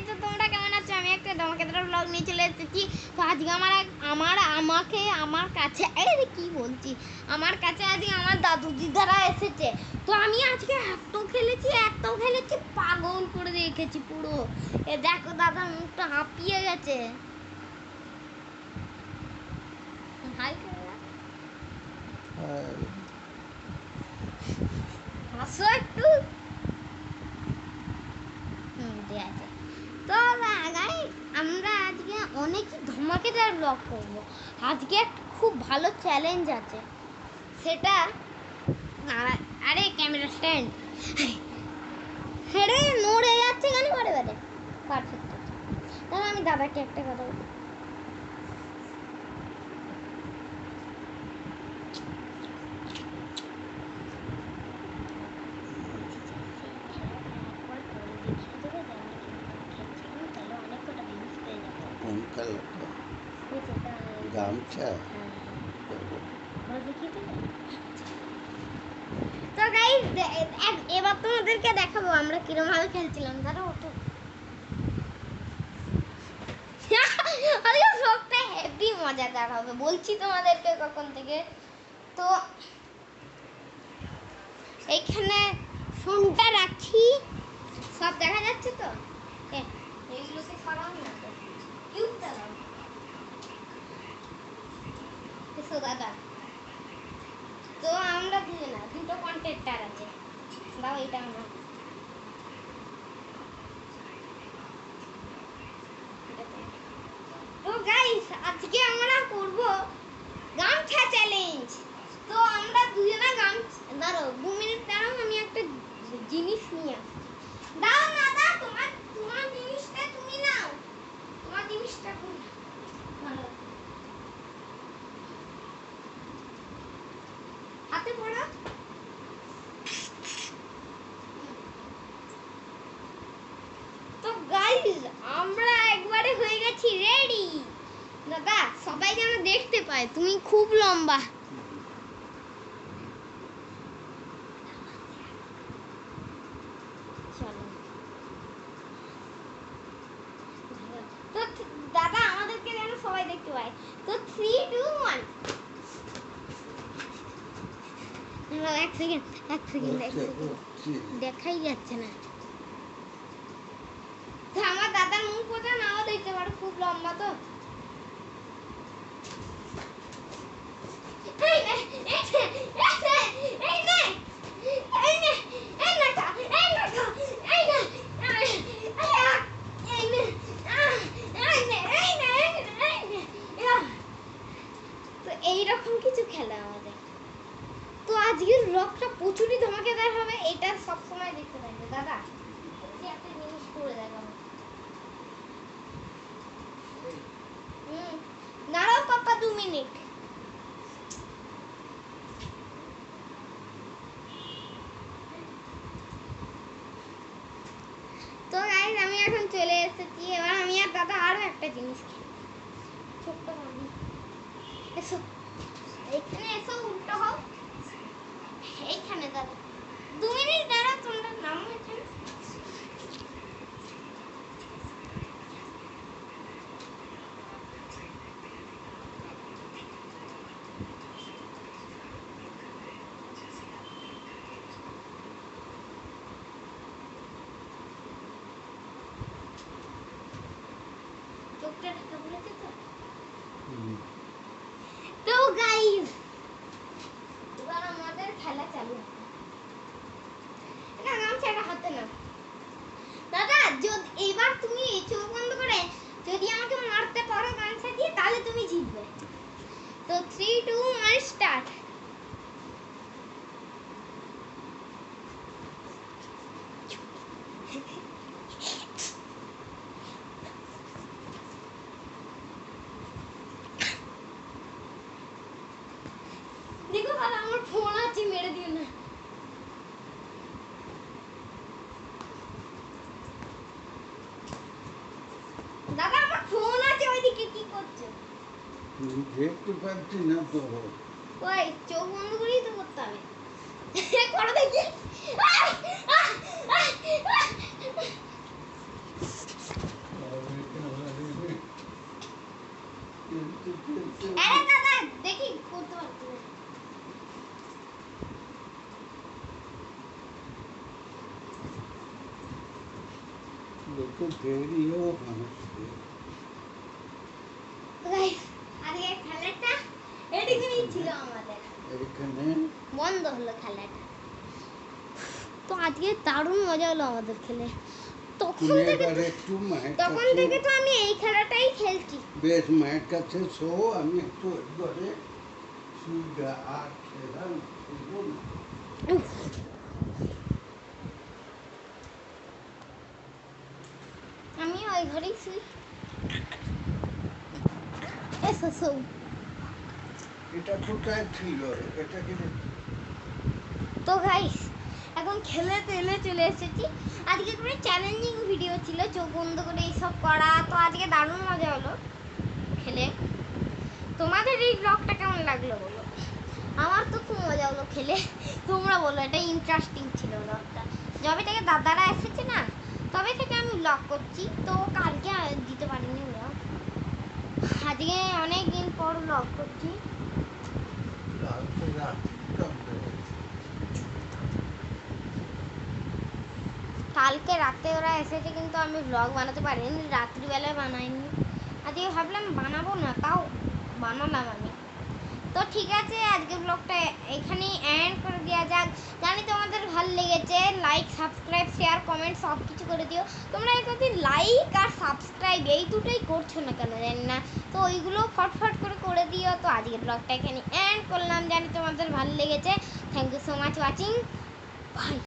তো তোমরা কেমন আছো? আমি একটা ধমাকেদার ব্লগ নিয়ে চলে এসেছি। তো আজকে আমার কাছে কি বলছি, আমার কাছে আজকে আমার দাদু দিদারা এসেছে। তো আমি আজকে এত খেলেছি পাগল করে রেখেছি পুরো। এ দেখো দাদা মুখটা হাঁপিয়ে গেছে। হাই হাসো একটু। আছে তো আমরা আজকে অনেকই ধমাকেদার ব্লগ করব। আজকে একটা খুব ভালো চ্যালেঞ্জ আছে, সেটা আরে ক্যামেরা স্ট্যান্ড আরে নড়ে যাচ্ছে কেন বারে বারে। পারফেক্ট আছে। তাহলে আমি দাদাকে একটা কথা বলি। গামছা তো গাইস এবার তোমাদেরকে দেখাবো আমরা কিরকম ভাবে খেলছিলাম। দাঁড়াও তো সবটা হেভি মজাদার হবে বলছি তোমাদেরকে কখন থেকে। তো এইখানে ফোনটা রাখি, সব দেখা যাচ্ছে তো। এইগুলোকে সরাও না তো, কিউটটা দাও। এসো দাদা। তো আমরা দুটো কন্টেন্টার আছে, দাও এটা আমরা। তো গাইস আজকে আমরা করব গামছা চ্যালেঞ্জ। তো আমরা দুজনা দাঁড়াও 2 মিনিট দাঁড়াও, আমি একটা জিনিস নিয়ে আসি। দাও না দাও, তোমার জিনিসটা তুমি নাও, তোমার জিনিসটা তুমি ভালো হাতে পড়া। তো গাইস আমরা একবারে হয়ে গেছি রেডি। দাদা সবাই যেন দেখতে পায় তুমি খুব লম্বা। চলো তো দাদা আমাদেরকে যেন সবাই দেখতে পায়। তো 3 2 1। এক সেকেন্ড দেখাই যাচ্ছে না। তো আমার দাদার মুখ কোথাও নাও দেখতে পারো, খুব লম্বা তো। এইরকম কিছু খেলা আমাদের। তো আজকের ব্লগটা প্রচুরই ধমাকেদার হবে, এটা সবসময় দেখতে থাকবে। দাদা একটা জিনিস করে দেখাবো। দাঁড়াও পাপা 2 মিনিট। তো গাইস আমি এখন চলে এসেছি। এবার আমি আর দাদা আরো একটা জিনিস খেলি। ছোট্ট বাবু এসো, এখানে এসো, উল্টো হও। এইখানে দাদা 2 মিনিট দাঁড়াও, তোমরা নামো এখানে। চোখটা ঢাকা বলেছে তো। তো গাইস এবার আমাদের খেলা চালু হবে। এটা গামছাটা হাতে না দাদা, যদি এবার তুমি চোখ বন্ধ করে যদি আমাকে মারতে পারো গামছা দিয়ে, তাহলে তুমি জিতবে। তো 3 2 1 স্টার্ট। দেখো দাদা আমার ফোন আছে, মেরে দিও না। দাদা আমার ফোন আছে, ওইদিকে কি করছো? দেখতে পাচ্ছি না তো। ওই চোখ বন্ধ করেই তো করতে হবে। করো দেখি। লোকে দেরিও হচ্ছে। গাইস আজকে খেলাটা এটুকুই ছিল আমাদের, এখানে বন্ধ হলো খেলাটা। তো আজকে দারুণ মজা হলো আমাদের খেলে। তখন তুমি থেকে এবার একটু মায়ের তখন কাছে, থেকে তো আমি এই খেলাটাই খেলছি। বেশ মায়ের কাছে শো, আমি একটু ওই ঘরে শুইগা আর খেলা শুনবো না। উফ, আমি ওই ঘরেই শুই। এসো শোও। এটা কোথায় ছিল? এটা কি তো গাইস এখন খেলে তেলে চলে এসেছি। আজকে কোনো চ্যালেঞ্জিং ভিডিও ছিল, চোখ বন্ধ করে এইসব করা। তো আজকে দারুণ মজা হলো খেলে। তোমাদের এই ব্লগটা কেমন লাগলো বলো? আমার তো খুব মজা হলো খেলে। তোমরা বলো, এটা ইন্টারেস্টিং ছিল ব্লগটা। যবে থেকে দাদারা এসেছে না, তবে থেকে আমি ব্লগ করছি। তো কালকে আর দিতে পারিনি ব্লগ, আজকে অনেক দিন পর ব্লগ করছি। রাত্রে কালকে রাতে ওরা এসেছে, কিন্তু আমি ব্লগ বানাতে পারিনি, রাত্রিবেলায় বানাইনি। আজকে ভাবলাম বানাবো না, তাও বানালাম আমি। তো ঠিক আছে, আজকে ব্লগটা এখানেই এন্ড করে দেওয়া যাক। জানি তোমাদের ভালো লেগেছে। লাইক, সাবস্ক্রাইব, শেয়ার, কমেন্ট সব কিছু করে দিও। তোমরা এতদিন লাইক আর সাবস্ক্রাইব এই দুটোই করছো না কেন জানি না, তো ওইগুলো ফটফট করে দিও। তো আজকের ব্লগটা এখানে এন্ড করলাম, জানি তোমাদের ভালো লেগেছে। Thank you so much watching, by.